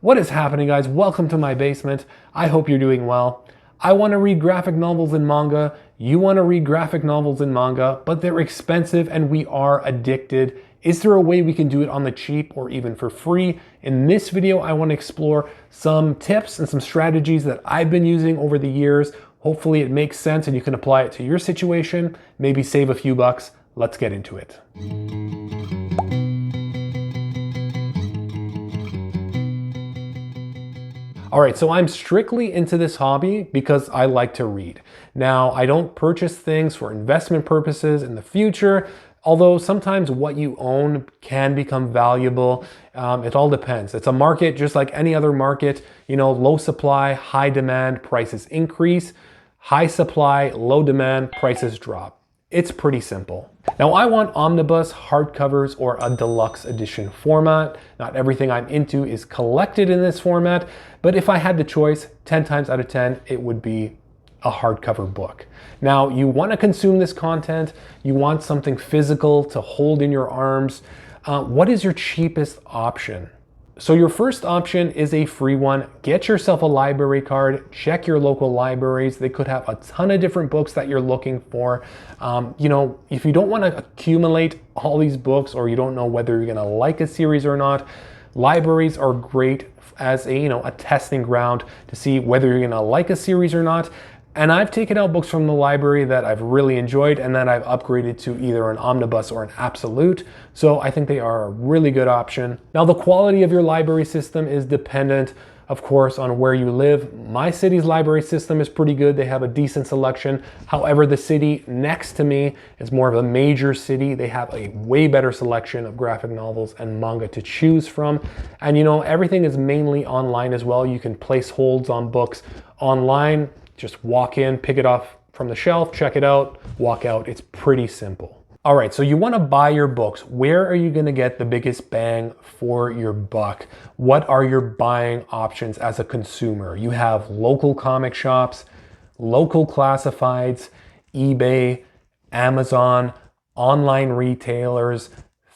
What is happening, guys? Welcome to my basement. I hope you're doing well. I want to read graphic novels and manga. You want to read graphic novels and manga, but they're expensive and we are addicted. Is there a way we can do it on the cheap or even for free? In this video, I want to explore some tips and some strategies that I've been using over the years. Hopefully it makes sense and you can apply it to your situation, maybe save a few bucks. Let's get into it. All right, so I'm strictly into this hobby because I like to read. Now, I don't purchase things for investment purposes in the future, although sometimes what you own can become valuable. It all depends. It's a market just like any other market. You know, low supply, high demand, prices increase. High supply, low demand, prices drop. It's pretty simple. Now I want omnibus, hardcovers, or a deluxe edition format. Not everything I'm into is collected in this format, but if I had the choice, 10 times out of 10, it would be a hardcover book. Now you want to consume this content, you want something physical to hold in your arms. What is your cheapest option? So your first option is a free one. Get yourself a library card, check your local libraries. They could have a ton of different books that you're looking for. You know, if you don't want to accumulate all these books or you don't know whether you're gonna like a series or not, libraries are great as a testing ground to see whether you're gonna like a series or not. And I've taken out books from the library that I've really enjoyed and then I've upgraded to either an omnibus or an absolute. So I think they are a really good option. Now the quality of your library system is dependent, of course, on where you live. My city's library system is pretty good. They have a decent selection. However, the city next to me is more of a major city. They have a way better selection of graphic novels and manga to choose from. And everything is mainly online as well. You can place holds on books online. Just walk in, pick it off from the shelf, check it out, walk out. It's pretty simple. All right, so you want to buy your books. Where are you going to get the biggest bang for your buck? What are your buying options as a consumer? You have local comic shops, local classifieds, eBay, Amazon, online retailers,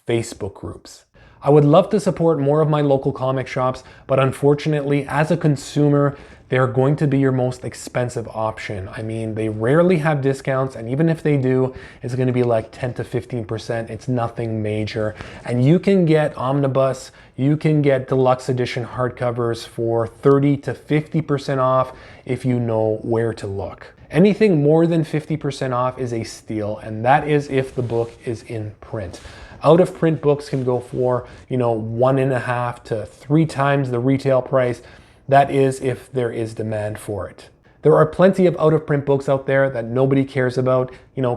Facebook groups. I would love to support more of my local comic shops, but unfortunately, as a consumer, they're going to be your most expensive option. I mean, they rarely have discounts, and even if they do, it's going to be like 10 to 15%. It's nothing major. And you can get omnibus, you can get deluxe edition hardcovers for 30 to 50% off if you know where to look. Anything more than 50% off is a steal, and that is if the book is in print. Out of print books can go for, 1.5 to 3 times the retail price. That is if there is demand for it. There are plenty of out of print books out there that nobody cares about,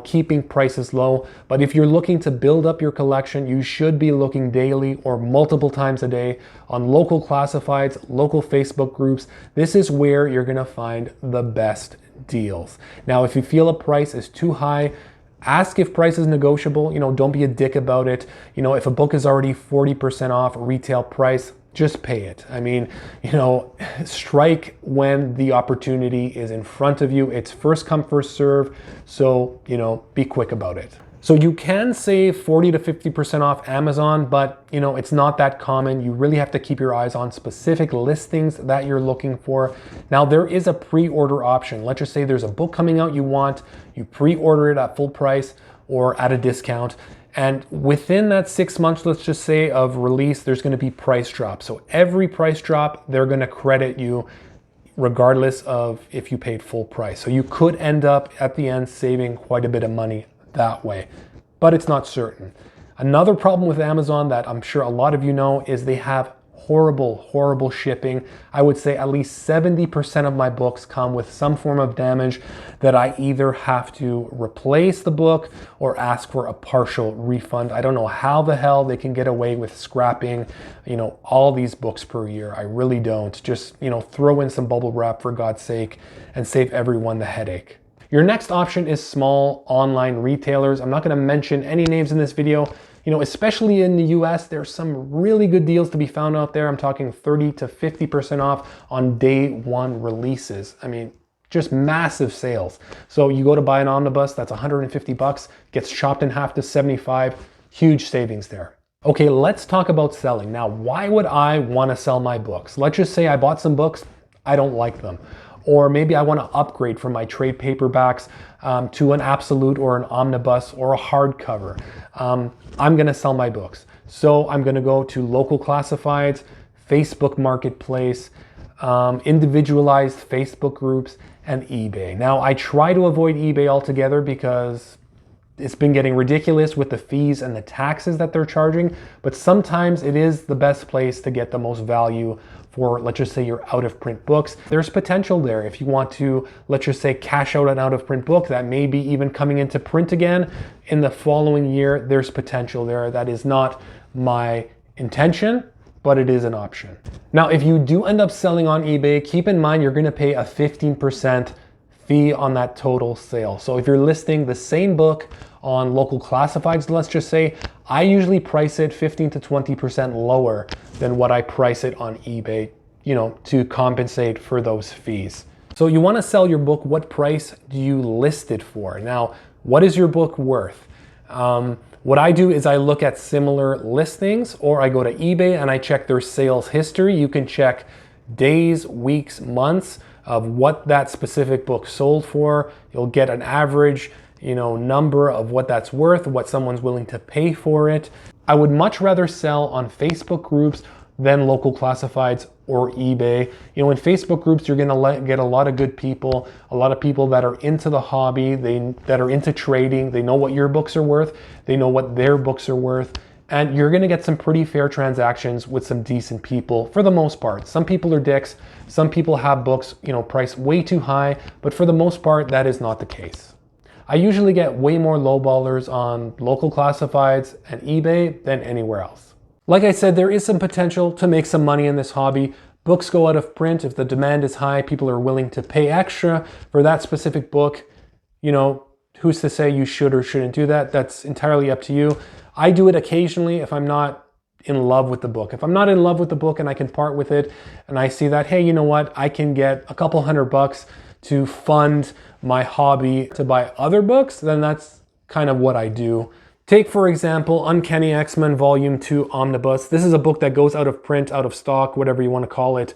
keeping prices low. But if you're looking to build up your collection, you should be looking daily or multiple times a day on local classifieds, local Facebook groups. This is where you're gonna find the best deals. Now, if you feel a price is too high, ask if price is negotiable. Don't be a dick about it. If a book is already 40% off retail price, just pay it. I mean, strike when the opportunity is in front of you. It's first come, first serve. So, be quick about it. So you can save 40 to 50% off Amazon, but it's not that common. You really have to keep your eyes on specific listings that you're looking for. Now there is a pre-order option. Let's just say there's a book coming out you want, you pre-order it at full price or at a discount. And within that 6 months, let's just say, of release, there's going to be price drops. So every price drop, they're going to credit you regardless of if you paid full price. So you could end up at the end saving quite a bit of money that way, but it's not certain. Another problem with Amazon that I'm sure a lot of you know is they have horrible shipping. I would say at least 70% of my books come with some form of damage that I either have to replace the book or ask for a partial refund. I don't know how the hell they can get away with scrapping, all these books per year. I really don't. Just, throw in some bubble wrap for God's sake and save everyone the headache. Your next option is small online retailers. I'm not going to mention any names in this video. Especially in the US, there's some really good deals to be found out there. I'm talking 30 to 50% off on day one releases. I mean, just massive sales. So you go to buy an omnibus, that's 150 bucks, gets chopped in half to 75, huge savings there. Okay, let's talk about selling. Now, why would I want to sell my books? Let's just say I bought some books, I don't like them. Or maybe I want to upgrade from my trade paperbacks to an absolute or an omnibus or a hardcover. I'm going to sell my books. So I'm going to go to local classifieds, Facebook Marketplace, individualized Facebook groups, and eBay. Now, I try to avoid eBay altogether because it's been getting ridiculous with the fees and the taxes that they're charging, but sometimes it is the best place to get the most value for, let's just say, your out of print books. There's potential there. If you want to, let's just say, cash out an out of print book that may be even coming into print again in the following year, there's potential there. That is not my intention, but it is an option. Now, if you do end up selling on eBay, keep in mind you're gonna pay a 15% fee on that total sale. So if you're listing the same book on local classifieds, let's just say, I usually price it 15 to 20% lower than what I price it on eBay, to compensate for those fees. So you want to sell your book, what price do you list it for? Now, what is your book worth? What I do is I look at similar listings, or I go to eBay and I check their sales history. You can check days, weeks, months of what that specific book sold for. You'll get an average, number of what that's worth, what someone's willing to pay for it. I would much rather sell on Facebook groups than local classifieds or eBay. In Facebook groups, you're gonna get a lot of good people, a lot of people that are into the hobby, that are into trading, they know what your books are worth, they know what their books are worth, and you're gonna get some pretty fair transactions with some decent people for the most part. Some people are dicks, some people have books, priced way too high, but for the most part, that is not the case. I usually get way more lowballers on local classifieds and eBay than anywhere else. Like I said, there is some potential to make some money in this hobby. Books go out of print. If the demand is high, people are willing to pay extra for that specific book. Who's to say you should or shouldn't do that? That's entirely up to you. I do it occasionally if I'm not in love with the book. If I'm not in love with the book and I can part with it, and I see that, hey, you know what? I can get a couple $100 to fund my hobby to buy other books, then that's kind of what I do. Take, for example, Uncanny X-Men Volume 2 Omnibus. This is a book that goes out of print, out of stock, whatever you want to call it,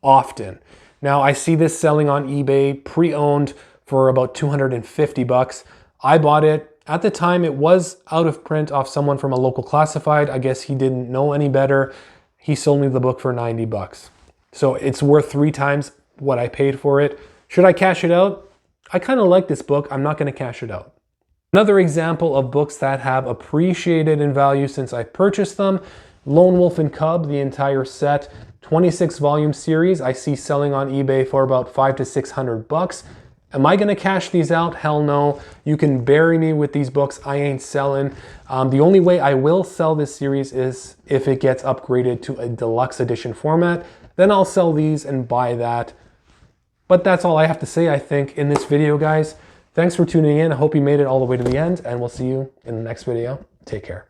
often. Now, I see this selling on eBay, pre-owned for about $250. I bought it. At the time, it was out of print off someone from a local classified. I guess he didn't know any better. He sold me the book for $90. So it's worth 3 times what I paid for it. Should I cash it out? I kind of like this book. I'm not going to cash it out. Another example of books that have appreciated in value since I purchased them, Lone Wolf and Cub, the entire set, 26 volume series, I see selling on eBay for about $500 to $600. Am I gonna cash these out? Hell no. You can bury me with these books. I ain't selling. The only way I will sell this series is if it gets upgraded to a deluxe edition format. Then I'll sell these and buy that. But that's all I have to say, I think, in this video, guys. Thanks for tuning in. I hope you made it all the way to the end, and we'll see you in the next video. Take care.